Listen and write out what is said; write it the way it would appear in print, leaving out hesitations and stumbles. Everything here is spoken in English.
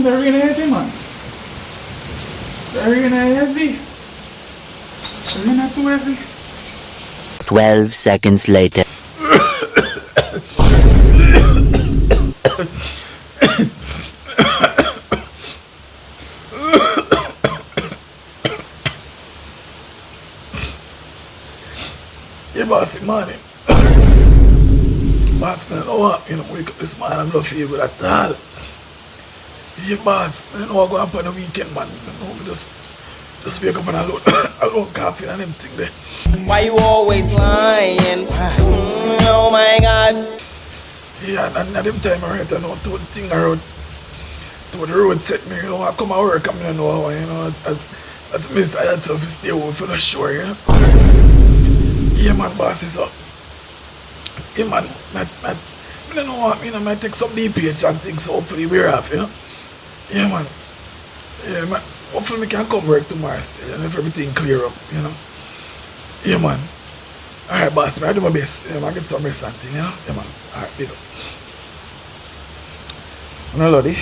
man, they're really heavy, man. They're really heavy. They're really not too heavy. 12 seconds later. Yeah, boss, morning. Boss, man, I know what, wake up this morning, I'm not feeling good at all. Yeah, boss, I know what go up on the weekend, man. Me just wake up and I load coffee and them thing there. Why you always lying? Oh my God. Yeah, and at them time I right, I know, to the thing around, to the road set me, I come to work, I know, as Mr. I had to stay home for the show, Yeah, man, boss is up. Yeah, man, I don't know what, I might take some DPH and things, so hopefully we're off, Yeah, man. Yeah, man. Hopefully we can come work tomorrow still, and if everything clear up, Yeah, man. Alright, boss, I do my best. Yeah, man, get some rest and thing, Yeah, man. Alright, big up. No, Lodi.